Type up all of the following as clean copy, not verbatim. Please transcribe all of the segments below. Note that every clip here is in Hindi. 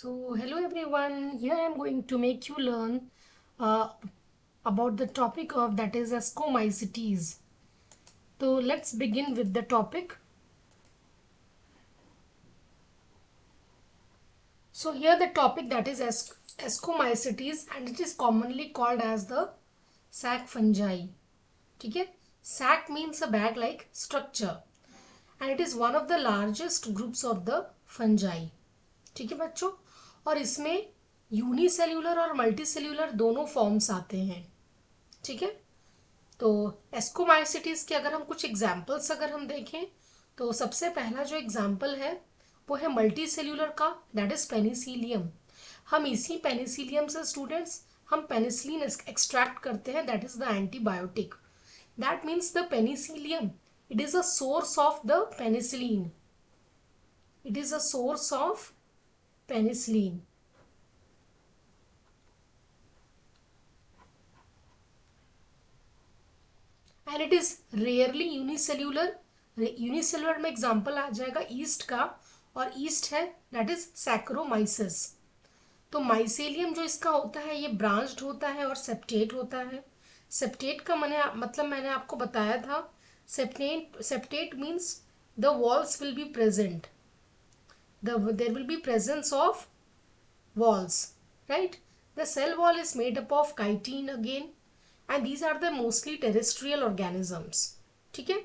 So, hello everyone. Here I am going to make you learn uh, about the topic of that is ascomycetes. So, let's begin with the topic. So, here the topic that is ascomycetes and it is commonly called as the sac fungi. ठीक है? Sac means a bag-like structure and it is one of the largest groups of the fungi. ठीक है बच्चों, और इसमें यूनिसेल्यूलर और मल्टीसेल्यूलर दोनों फॉर्म्स आते हैं. ठीक है, तो एस्कोमाइसिटीज के अगर हम कुछ एग्जाम्पल्स अगर हम देखें तो सबसे पहला जो एग्जाम्पल है वो है मल्टी सेल्यूलर का, दैट इज पेनिसिलियम. हम इसी पेनिसिलियम से स्टूडेंट्स हम पेनिसिलिन एक्सट्रैक्ट करते हैं, that is the antibiotic. That means the Penicillium it is a source of the penicillin. It is a source of penicillin. And it is rarely unicellular. Unicellular में एग्जांपल आ जाएगा ईस्ट का, और ईस्ट है दैट इज सैक्रोमाइसिस. तो माइसेलियम जो इसका होता है ये ब्रांच्ड होता है और सेप्टेट होता है. सेप्टेट का मैंने आपको बताया था. Septate means the walls will be present, there will be presence of walls, right? The cell wall is made up of chitin again and these are the mostly terrestrial organisms. ठीक है,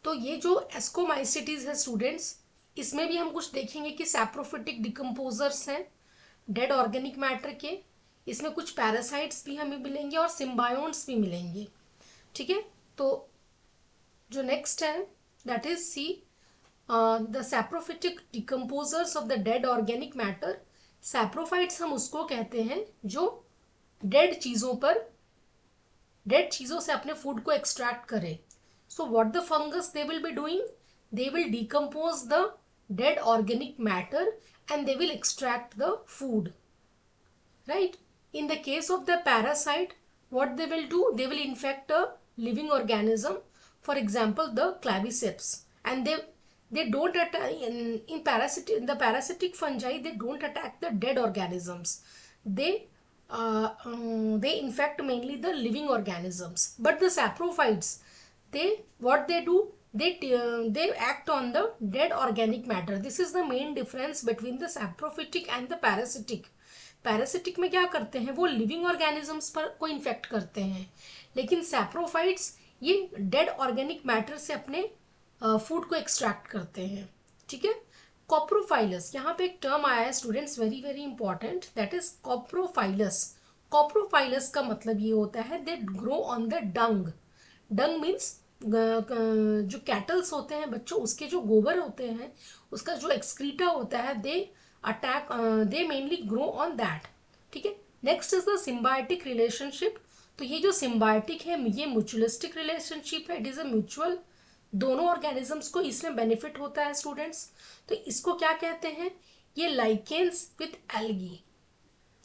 तो ये जो एस्कोमाइसिटीज है स्टूडेंट्स, इसमें भी हम कुछ देखेंगे कि सैप्रोफिटिक डिकम्पोजर्स हैं डेड ऑर्गेनिक मैटर के. इसमें कुछ पैरासाइट्स भी हमें मिलेंगे और सिम्बायोन्ट्स भी मिलेंगे. ठीक है, तो जो नेक्स्ट है that is see the saprophytic decomposers of the dead organic matter. Saprophytes हम उसको कहते हैं जो डेड चीज़ों से अपने फूड को एक्सट्रैक्ट करे. So what the fungus they will be doing, they will decompose the dead organic matter and they will extract the food, right? In the case of the parasite, what they will do, they will infect a living organism, for example the claviceps, and they don't attack in the parasitic fungi, they don't attack the dead organisms. They infect mainly the living organisms. But the saprophytes, what they do, they act on the dead organic matter. This is the main difference between the saprophytic and the parasitic. Parasitic में क्या करते हैं, वो लिविंग ऑर्गेनिजम्स पर को इन्फेक्ट करते हैं, लेकिन सैप्रोफाइट्स ये डेड ऑर्गेनिक मैटर से अपने फूड को एक्सट्रैक्ट करते हैं. ठीक है, कॉप्रोफाइलस, यहाँ पे एक टर्म आया है students very very important, that is coprophilous. Coprophilous का मतलब ये होता है they grow on the dung. Dung means जो कैटल्स होते हैं बच्चों, उसके जो गोबर होते हैं, उसका जो एक्सक्रीटा होता है, दे मेनली ग्रो ऑन दैट. ठीक है, next is the symbiotic relationship. तो ये जो सिम्बायोटिक है ये म्यूचुअलिस्टिक रिलेशनशिप है. इट इज अ म्यूचुअल, दोनों ऑर्गेनिजम्स को इसमें बेनिफिट होता है स्टूडेंट्स. तो इसको क्या कहते हैं, ये लाइकेन्स विथ एल्गी.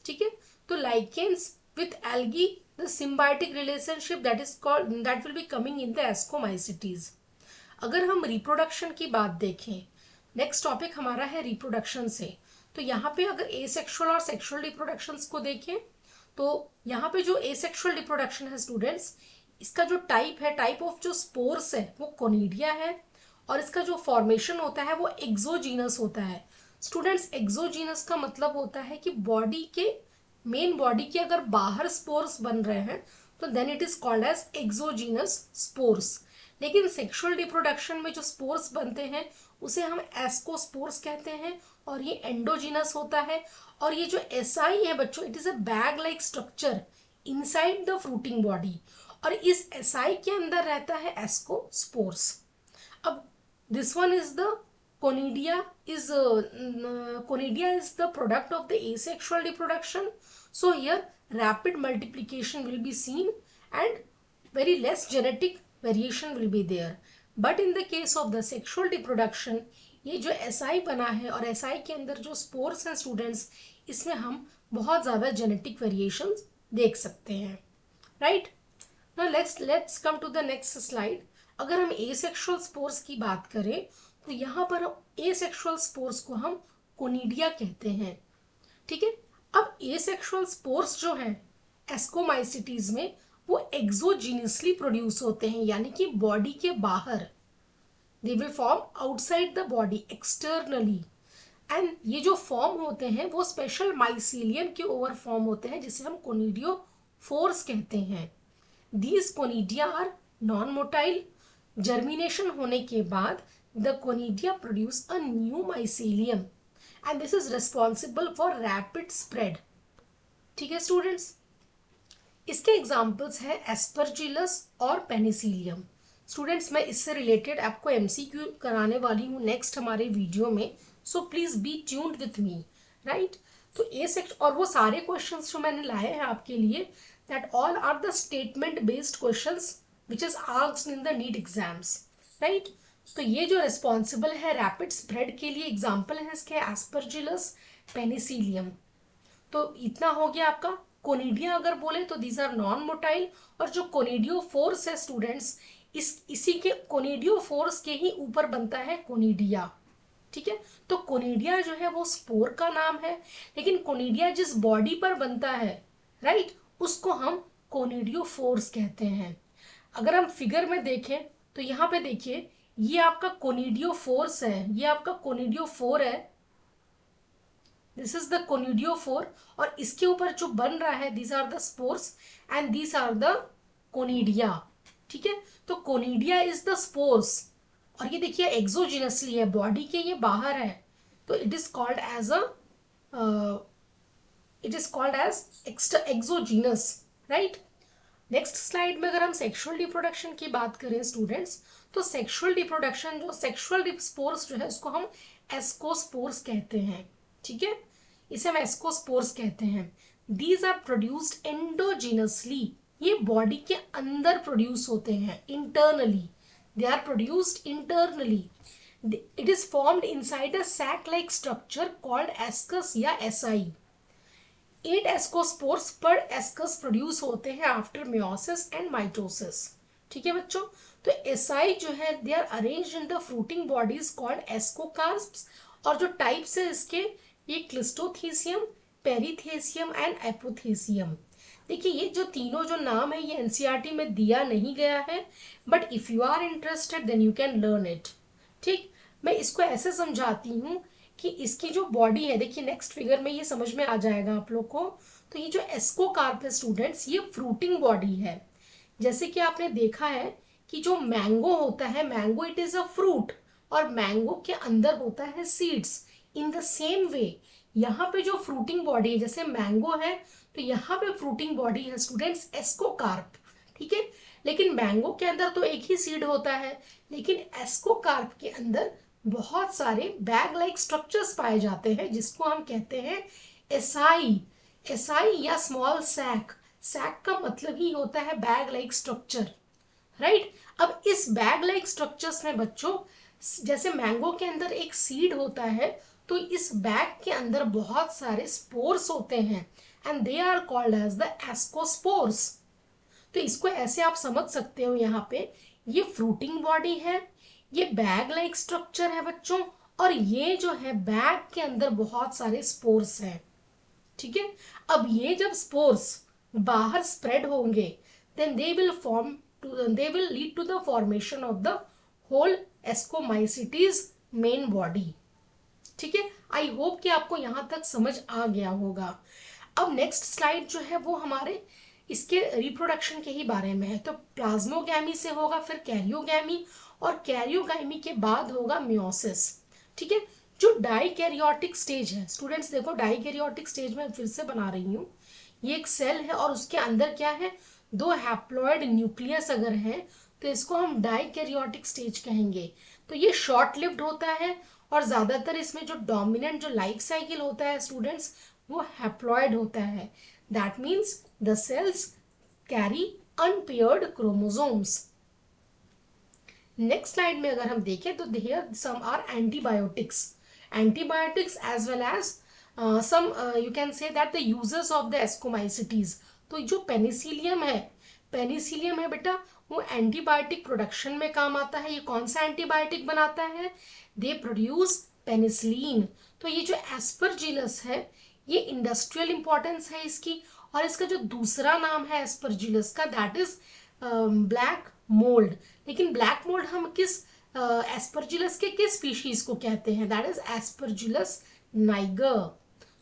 ठीक है, तो lichens with algae, the symbiotic relationship that will be coming in the ascomycetes. अगर हम रिप्रोडक्शन की बात देखें, नेक्स्ट टॉपिक हमारा है रिप्रोडक्शन से. तो यहाँ पे अगर एसेक्सुअल और सेक्सुअल रिप्रोडक्शन को देखें तो यहाँ पे जो एसेक्सुअल रिप्रोडक्शन है स्टूडेंट्स, इसका जो टाइप है, टाइप ऑफ जो स्पोर्स है वो कोनिडिया है, और इसका जो फॉर्मेशन होता है वो एक्सोजीनस होता है. स्टूडेंट्स एक्सोजीनस का मतलब होता है कि बॉडी के, मेन बॉडी के अगर बाहर स्पोर्स बन रहे हैं तो then it is called as exogenous spores. लेकिन सेक्सुअल रिप्रोडक्शन में जो स्पोर्स बनते हैं उसे हम एस्कोस्पोर्स कहते हैं, और ये एंडोजीनस होता है. और ये जो एसआई है बच्चों, it is a bag like structure inside the fruiting body, और इस एसआई के अंदर रहता है एस्कोस्पोर्स. अब this one is the conidia is the product of the asexual reproduction. So here rapid multiplication will be seen and very less genetic variation will be there. But in the case of the sexual reproduction, ये जो SI बना है और SI के अंदर जो स्पोर्स हैं स्टूडेंट्स, इसमें हम बहुत ज़्यादा जेनेटिक वेरिएशंस देख सकते हैं. Right, now let's come to the next slide. अगर हम एसेक्सुअल स्पोर्स की बात करें तो यहाँ पर एसेक्सुअल स्पोर्स को हम कोनिडिया कहते हैं। ठीक है, अब एसेक्सुअल स्पोर्स जो है एस्कोमाइसिटीज में वो एक्सोजीनियसली प्रोड्यूस होते हैं, यानी कि बॉडी के बाहर, they will form outside the body externally, and ये जो फॉर्म होते हैं वो स्पेशल माइसीलियम के ओवर फॉर्म होते हैं जिसे हम कोनिडियोफोर्स कहते हैं। These conidia are non motile. Germination होने के बाद the conidia produce a new mycelium and this is responsible for rapid spread. ठीक है स्टूडेंट्स, इसके एग्जाम्पल्स है एस्परजिलस और पेनिसिलियम। स्टूडेंट्स मैं इससे रिलेटेड आपको एमसीक्यू कराने वाली हूँ नेक्स्ट हमारे वीडियो में, so please be tuned with me, right. तो ए सेक्शन और वो सारे क्वेश्चंस जो मैंने लाए हैं आपके लिए, that all are the statement based questions which is asked in the NEET exams, right. तो ये जो रिस्पॉन्सिबल है रैपिड स्प्रेड के लिए एग्जाम्पल है इसके एस्परजिलस, पेनिसिलियम। तो इतना हो गया आपका। कोनिडिया अगर बोले तो दीज आर नॉन मोटाइल, और जो कोनिडियोफोर्स है स्टूडेंट्स, इसी के कोनिडियोफोर्स के ही ऊपर बनता है कोनिडिया। ठीक है, तो कोनिडिया जो है वो स्पोर का नाम है, लेकिन कोनिडिया जिस बॉडी पर बनता है, राइट, उसको हम कोनिडियोफोर्स कहते हैं। अगर हम फिगर में देखें तो यहाँ पे देखिए, ये आपका कोनिडियोफोर्स है, ये आपका कोनिडियोफोर है, दिस इज द कोनिडियोफोर, और इसके ऊपर जो बन रहा है these are the spores and these are the conidia. ठीक है, तो कोनिडिया इज द स्पोर्स, और ये देखिए एक्सोजिनसली है, बॉडी के ये बाहर है, तो it is called as exogenous, right. Next slide में अगर हम सेक्सुअल रिप्रोडक्शन की बात करें स्टूडेंट्स, तो सेक्सुअल रिप्रोडक्शन जो सेक्सुअल स्पोर्स जो है उसको हम एस्कोस्पोर्स कहते हैं। ठीक है, इसे हम एस्कोस्पोर्स कहते हैं। दीज आर प्रोड्यूस्ड एंडोजिनसली, ये बॉडी के अंदर प्रोड्यूस होते हैं, internally, they are produced internally. It is formed inside a sac like structure called ascus या एसाई। 8 एस्कोस्पोर्स पर एस्कस प्रोड्यूस होते हैं आफ्टर मेयोसिस एंड माइटोसिस। ठीक है बच्चों, तो एसाई जो है they are arranged in the fruiting bodies called ascocarps, और जो टाइप्स है इसके ये क्लिस्टोथीसियम, पेरीथेसियम एंड एपोथेसियम। देखिए ये जो तीनों जो नाम है ये एनसीईआरटी में दिया नहीं गया है, but if you are interested then you can learn it. ठीक, मैं इसको ऐसे समझाती हूँ कि इसकी जो बॉडी है, देखिए नेक्स्ट फिगर में ये समझ में आ जाएगा आप लोग को। तो ये जो एस्कोकार्प है स्टूडेंट्स, ये फ्रूटिंग बॉडी है। जैसे कि आपने देखा है कि जो मैंगो होता है, mango it is a fruit, और मैंगो के अंदर होता है seeds. In the same way यहाँ पे जो फ्रूटिंग बॉडी है, जैसे मैंगो है तो यहाँ पे फ्रूटिंग बॉडी है स्टूडेंट्स एस्कोकार्प। ठीक है, लेकिन मैंगो के अंदर तो एक ही सीड होता है, लेकिन एस्कोकार्प के अंदर बहुत सारे बैग लाइक स्ट्रक्चर्स पाए जाते हैं जिसको हम कहते हैं एसाई। एसाई या स्मॉल सैक, सैक का मतलब ही होता है बैग लाइक स्ट्रक्चर, राइट। अब इस बैग लाइक स्ट्रक्चर्स में बच्चों, जैसे मैंगो के अंदर एक सीड होता है, तो इस बैग के अंदर बहुत सारे स्पोर्स होते हैं and they are called as the ascospores. तो इसको ऐसे आप समझ सकते हो, यहाँ पे ये फ्रूटिंग बॉडी है, ये बैग लाइक स्ट्रक्चर है बच्चों, और ये जो है बैग के अंदर बहुत सारे स्पोर्स हैं। ठीक है, अब ये जब स्पोर्स बाहर स्प्रेड होंगे then they will lead to the formation of the whole ascomycetes main body. ठीक है, आई होप कि आपको यहाँ तक समझ आ गया होगा। अब नेक्स्ट स्लाइड जो है वो हमारे इसके रिप्रोडक्शन के ही बारे में है। तो प्लाज्मोगैमी से होगा फिर कैरियोगैमी, और कैरियोगैमी के बाद होगा मियोसिस। ठीक है, जो डाइकैरियोटिक स्टेज है स्टूडेंट्स, देखो डाइकैरियोटिक स्टेज में फिर से बना रही हूँ, ये एक सेल है और उसके अंदर क्या है, 2 हैप्लॉइड न्यूक्लियस अगर है तो इसको हम डाइकैरियोटिक स्टेज कहेंगे। तो ये शॉर्ट लिव्ड होता है, और ज्यादातर इसमें जो डोमिनेंट जो लाइफ साइकिल होता है स्टूडेंट्स वो हैप्लॉइड होता है। That means the cells carry unpaired chromosomes. Next slide में अगर हम देखें तो here some are antibiotics as well as some you can say that the uses of the ascomycetes। तो जो पेनिसिलियम है बेटा, वो एंटीबायोटिक प्रोडक्शन में काम आता है। ये कौन सा एंटीबायोटिक बनाता है, दे प्रोड्यूस पेनिसिलिन। तो ये जो एस्परजिलस है ये इंडस्ट्रियल इंपॉर्टेंस है इसकी, और इसका जो दूसरा नाम है एस्परजिलस का दैट इज ब्लैक मोल्ड। लेकिन ब्लैक मोल्ड हम किस एस्परजिलस के किस स्पीशीज को कहते हैं, दैट इज एस्परजिलस नाइगर।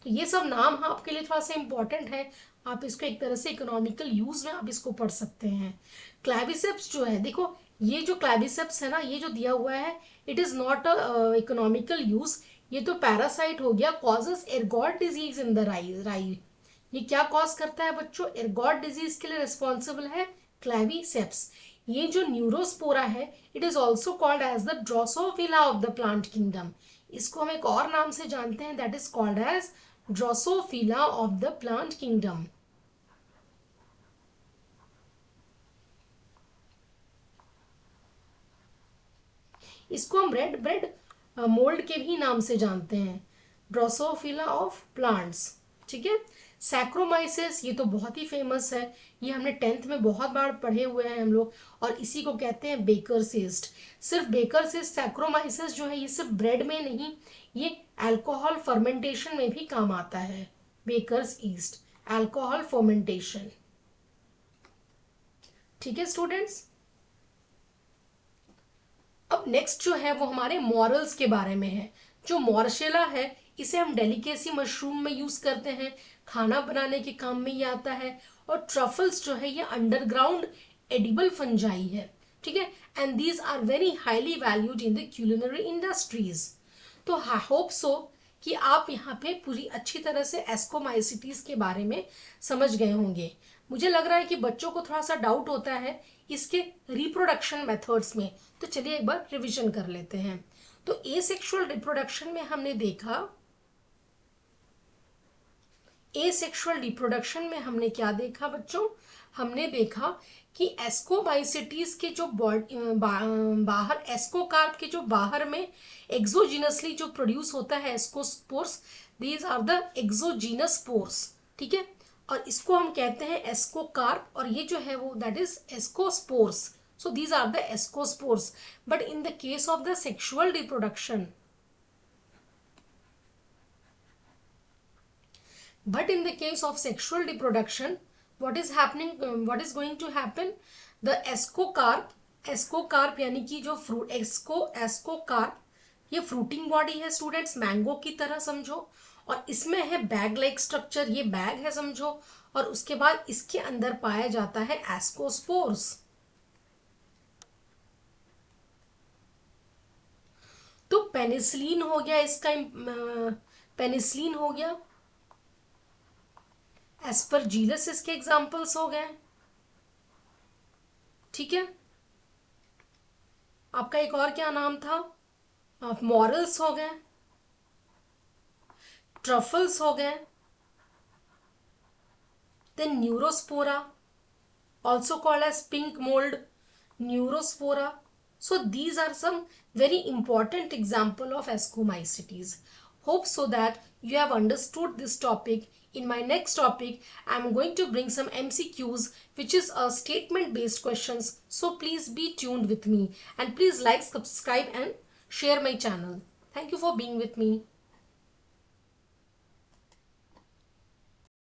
तो ये सब नाम आपके लिए थोड़ा सा इंपॉर्टेंट है, आप इसको एक तरह से इकोनॉमिकल यूज में आप इसको पढ़ सकते हैं। क्लैविसेप्स जो है, देखो ये जो क्लैविसेप्स है ना, ये जो दिया हुआ है it is not a economical use, ये तो पैरासाइट हो गया, causes ergot disease in the राई। ये क्या कॉज करता है बच्चों, एर्गॉट डिजीज के लिए रिस्पॉन्सिबल है क्लैविसेप्स। ये जो न्यूरोस्पोरा है it is also called as the Drosophila of the plant kingdom. इसको हम एक और नाम से जानते हैं that is called as Drosophila of the plant kingdom. इसको हम रेड ब्रेड मोल्ड के भी नाम से जानते हैं, ड्रोसोफिला ऑफ प्लांट्स। ठीक है, सैक्रोमाइसिस ये तो बहुत ही फेमस है, ये हमने 10th में बहुत बार पढ़े हुए हैं हम लोग, और इसी को कहते हैं बेकर्स यीस्ट। सिर्फ बेकर्स यीस्ट सैक्रोमाइसिस जो है ये सिर्फ ब्रेड में नहीं, ये अल्कोहल फर्मेंटेशन में भी काम आता है। Baker's yeast alcohol fermentation. ठीक है स्टूडेंट्स, अब नेक्स्ट जो है वो हमारे मॉरल्स के बारे में है। जो मॉर्शेला है इसे हम डेलिकेसी मशरूम में यूज करते हैं, खाना बनाने के काम में ये आता है। और ट्रफल्स जो है ये अंडरग्राउंड एडिबल फंजाई है। ठीक है, and these are very highly valued in the culinary industries. तो आई होप सो कि आप यहाँ पे पूरी अच्छी तरह से एस्कोमाइसिटीज के बारे में समझ गए होंगे। मुझे लग रहा है कि बच्चों को थोड़ा सा डाउट होता है इसके रिप्रोडक्शन मेथड्स में, तो चलिए एक बार रिवीजन कर लेते हैं। तो एसेक्सुअल रिप्रोडक्शन में हमने देखा, एसेक्सुअल रिप्रोडक्शन में हमने क्या देखा बच्चों, हमने देखा कि एस्कोमाइसिटीज के जो बाहर एस्कोकार्प के जो बाहर में एक्सोजीनसली जो प्रोड्यूस होता है ascospores, these are the exogenous spores. ठीक है, और इसको हम कहते हैं एस्कोकार्प, और ये जो है वो that is ascospores. So these are the ascospores. But in the case of the sexual reproduction, but in the case of sexual reproduction what is happening, what is going to happen, the ascocarp यानी कि जो फ्रूट एस्कोकार्प ये फ्रूटिंग बॉडी है स्टूडेंट्स, मैंगो की तरह समझो, और इसमें है बैग लाइक स्ट्रक्चर, ये बैग है समझो, और उसके बाद इसके अंदर पाया जाता है एस्कोस्पोर्स। तो पेनिसिलिन हो गया इसका, पेनिसिलिन हो गया, एस्परजिलस इसके एग्जाम्पल्स हो गए। ठीक है, आपका एक और क्या नाम था, आप मॉरल्स हो गए, ट्रफल्स हो गए, then Neurospora also called as pink mold, neurospora. So these are some very important example of ascomycetes. Hope so that you have understood this topic. In my next topic I am going to bring some MCQs which is a statement based questions. So please be tuned with me and please like, subscribe and share my channel. Thank you for being with me.